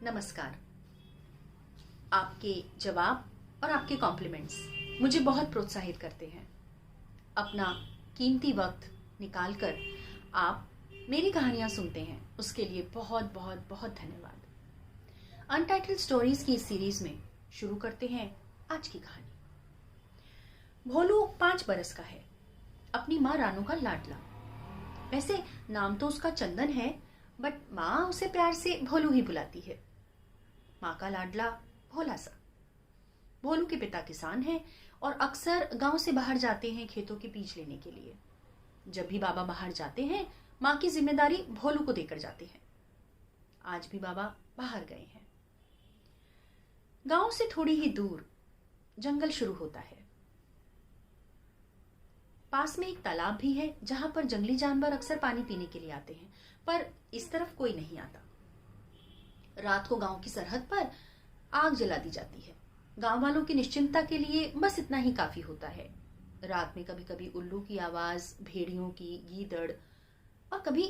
नमस्कार। आपके जवाब और आपके कॉम्प्लीमेंट्स मुझे बहुत प्रोत्साहित करते हैं। अपना कीमती वक्त निकालकर आप मेरी कहानियां सुनते हैं, उसके लिए बहुत बहुत बहुत धन्यवाद। अनटाइटल्ड स्टोरीज की इस सीरीज में शुरू करते हैं आज की कहानी। भोलू 5 बरस का है, अपनी माँ रानू का लाडला। वैसे नाम तो उसका चंदन है, बट माँ उसे प्यार से भोलू ही बुलाती है। माँ का लाडला भोला सा। भोलू के पिता किसान हैं और अक्सर गांव से बाहर जाते हैं खेतों के बीज लेने के लिए। जब भी बाबा बाहर जाते हैं, माँ की जिम्मेदारी भोलू को देकर जाते हैं। आज भी बाबा बाहर गए हैं। गांव से थोड़ी ही दूर जंगल शुरू होता है। पास में एक तालाब भी है जहां पर जंगली जानवर अक्सर पानी पीने के लिए आते हैं, पर इस तरफ कोई नहीं आता। रात को गांव की सरहद पर आग जला दी जाती है। गांव वालों की निश्चिंतता के लिए बस इतना ही काफी होता है। रात में कभी कभी उल्लू की आवाज, भेड़ियों की, गीदड़ और कभी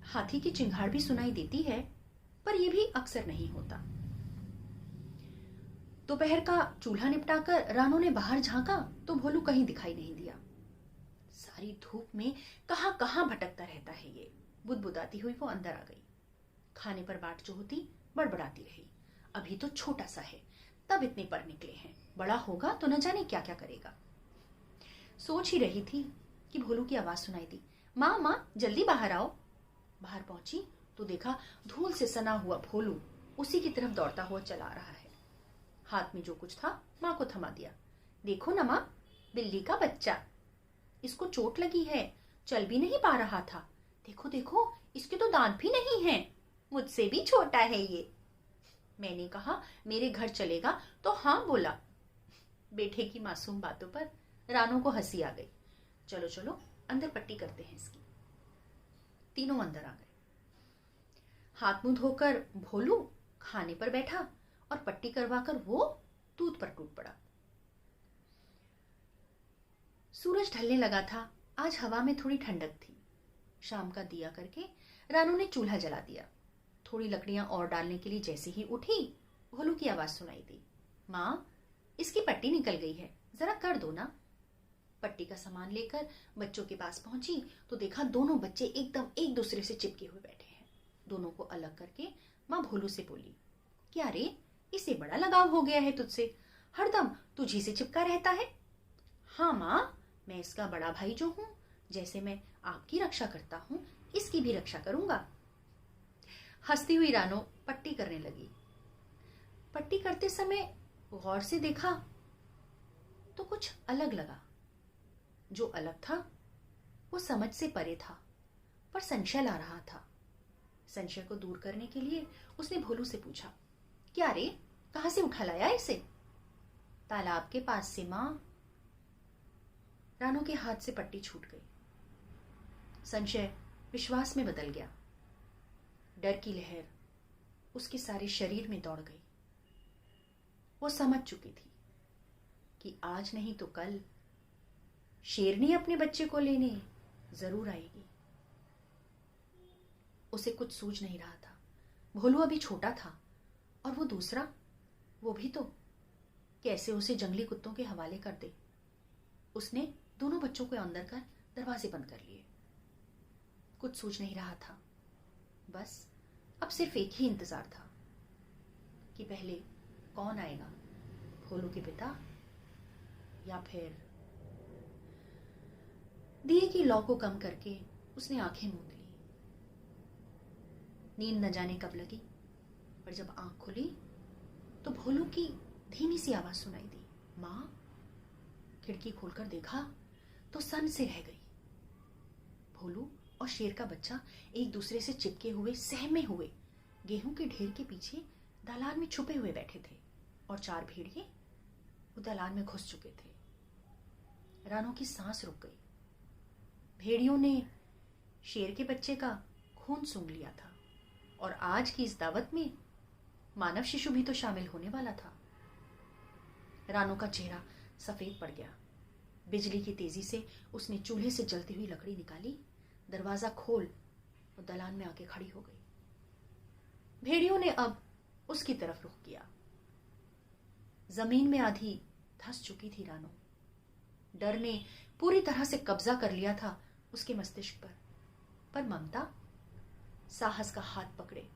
हाथी की चिंगाड़ भी सुनाई देती है, पर यह भी अक्सर नहीं होता। दोपहर का चूल्हा निपटाकर रानू ने बाहर झांका तो भोलू कहीं दिखाई नहीं दिया। सारी धूप में कहां कहां भटकता रहता है ये। बुदबुदाती हुई वो अंदर आ गई। खाने पर बाट जो होती बड़बड़ाती रही। अभी तो छोटा सा है, तब इतने पर निकले हैं, बड़ा होगा तो न जाने क्या क्या करेगा। सोच ही रही थी कि भोलू की आवाज सुनाई दी, माँ माँ जल्दी बाहर आओ। बाहर पहुंची तो देखा धूल से सना हुआ भोलू उसी की तरफ दौड़ता हुआ चला आ रहा है। हाथ में जो कुछ था माँ को थमा दिया। देखो ना माँ, बिल्ली का बच्चा, इसको चोट लगी है, चल भी नहीं पा रहा था। देखो देखो, इसके तो दांत भी नहीं हैं, मुझसे भी छोटा है ये। मैंने कहा मेरे घर चलेगा तो हाँ बोला। बेटे की मासूम बातों पर रानू को हंसी आ गई। चलो चलो अंदर पट्टी करते हैं इसकी। तीनों अंदर आ गए। हाथ मुंह धोकर भोलू खाने पर बैठा और पट्टी करवाकर वो दूध पर टूट पड़ा। सूरज ढलने लगा था। आज हवा में थोड़ी ठंडक थी। शाम का दिया करके रानू ने चूल्हा जला दिया। थोड़ी लकड़ियां और डालने के लिए जैसे ही उठी, भोलू की आवाज सुनाई दी, माँ इसकी पट्टी निकल गई है, जरा कर दो ना। पट्टी का सामान लेकर बच्चों के पास पहुंची तो देखा दोनों बच्चे एकदम एक दूसरे से चिपके हुए बैठे हैं। दोनों को अलग करके माँ भोलू से बोली, क्या रे, इसे बड़ा लगाव हो गया है तुझसे, हरदम तुझी से चिपका रहता है। हाँ माँ, मैं इसका बड़ा भाई जो हूं, जैसे मैं आपकी रक्षा करता हूं, इसकी भी रक्षा करूंगा। हंसती हुई रानो पट्टी करने लगी। पट्टी करते समय गौर से देखा तो कुछ अलग लगा। जो अलग था वो समझ से परे था, पर संशय ला रहा था। संशय को दूर करने के लिए उसने भोलू से पूछा, क्या रे, कहां से उठा लाया इसे? तालाब के पास से मां। रानो के हाथ से पट्टी छूट गई। संशय विश्वास में बदल गया। डर की लहर उसके सारे शरीर में दौड़ गई। वो समझ चुकी थी कि आज नहीं तो कल शेरनी अपने बच्चे को लेने जरूर आएगी। उसे कुछ सूझ नहीं रहा था। भोलू अभी छोटा था और वो दूसरा, वो भी तो कैसे उसे जंगली कुत्तों के हवाले कर दे। उसने दोनों बच्चों को अंदर कर दरवाजे बंद कर लिए। कुछ सूझ नहीं रहा था। बस अब सिर्फ एक ही इंतजार था कि पहले कौन आएगा, भोलू के पिता या फिर। दिए की लौ को कम करके उसने आंखें मूंद ली। नींद न जाने कब लगी, पर जब आंख खुली तो भोलू की धीमी सी आवाज सुनाई दी, मां। खिड़की खोलकर देखा तो सन से रह गई। भोलू और शेर का बच्चा एक दूसरे से चिपके हुए, सहमे हुए गेहूं के ढेर के पीछे दलान में छुपे हुए बैठे थे और 4 भेड़िए वो दलान में घुस चुके थे। रानू की सांस रुक गई। भेड़ियों ने शेर के बच्चे का खून सूंघ लिया था और आज की इस दावत में मानव शिशु भी तो शामिल होने वाला था। रानू का चेहरा सफेद पड़ गया। बिजली की तेजी से उसने चूल्हे से जलती हुई लकड़ी निकाली, दरवाजा खोल वो दलान में आके खड़ी हो गई। भेड़ियों ने अब उसकी तरफ रुख किया। जमीन में आधी धंस चुकी थी रानो। डर ने पूरी तरह से कब्जा कर लिया था उसके मस्तिष्क पर ममता साहस का हाथ पकड़े,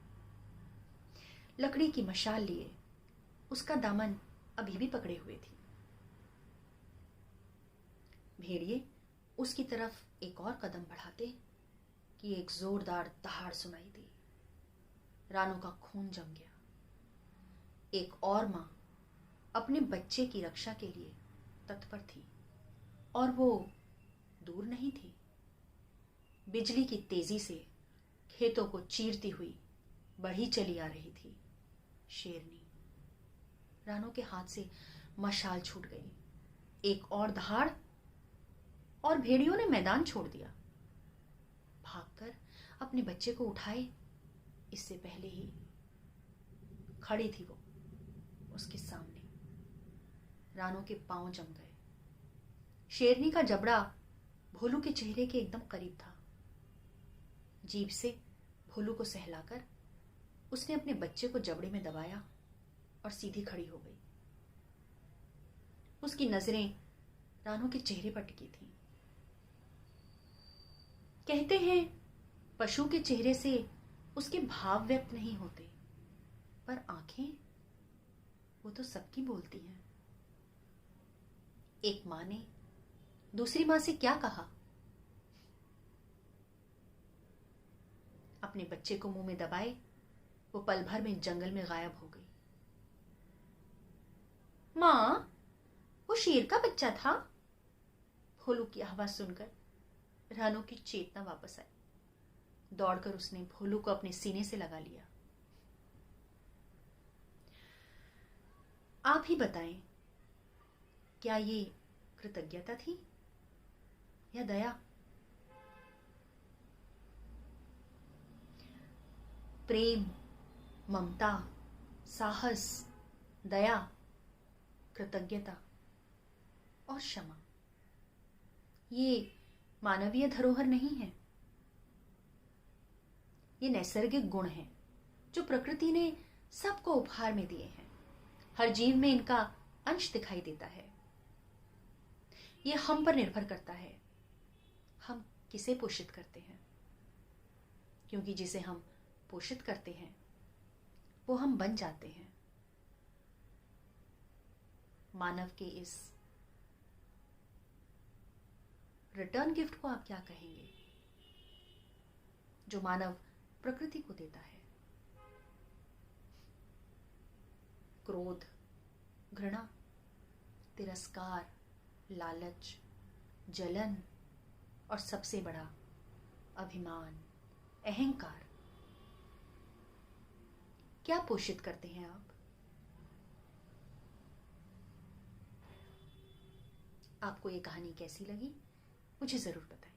लकड़ी की मशाल लिए उसका दामन अभी भी पकड़े हुए थी। भेड़िए उसकी तरफ एक और कदम बढ़ाते कि एक जोरदार दहाड़ सुनाई दी। रानो का खून जम गया। एक और मां अपने बच्चे की रक्षा के लिए तत्पर थी और वो दूर नहीं थी। बिजली की तेजी से खेतों को चीरती हुई बढ़ी चली आ रही थी शेरनी। रानो के हाथ से मशाल छूट गई। एक और दहाड़ और भेड़ियों ने मैदान छोड़ दिया। भागकर अपने बच्चे को उठाए इससे पहले ही खड़ी थी वो उसके सामने। रानो के पांव जम गए। शेरनी का जबड़ा भोलू के चेहरे के एकदम करीब था। जीभ से भोलू को सहलाकर उसने अपने बच्चे को जबड़े में दबाया और सीधी खड़ी हो गई। उसकी नजरें रानो के चेहरे पर टिकी थीं। कहते हैं पशु के चेहरे से उसके भाव व्यक्त नहीं होते, पर आंखें वो तो सबकी बोलती हैं। एक मां ने दूसरी मां से क्या कहा? अपने बच्चे को मुंह में दबाए वो पल भर में जंगल में गायब हो गई। मां, वो शेर का बच्चा था। भोलू की आवाज सुनकर रानो की चेतना वापस आई। दौड़कर उसने भोलू को अपने सीने से लगा लिया। आप ही बताएं, क्या ये कृतज्ञता थी या दया? प्रेम, ममता, साहस, दया, कृतज्ञता और क्षमा, ये मानवीय धरोहर नहीं है। ये नैसर्गिक गुण हैं जो प्रकृति ने सबको उपहार में दिए हैं। हर जीव में इनका अंश दिखाई देता है। ये हम पर निर्भर करता है, हम किसे पोषित करते हैं, क्योंकि जिसे हम पोषित करते हैं वो हम बन जाते हैं। मानव के इस रिटर्न गिफ्ट को आप क्या कहेंगे, जो मानव प्रकृति को देता है? क्रोध, घृणा, तिरस्कार, लालच, जलन और सबसे बड़ा अभिमान, अहंकार, क्या पोषित करते हैं आप? आपको ये कहानी कैसी लगी मुझे जरूर बताएं।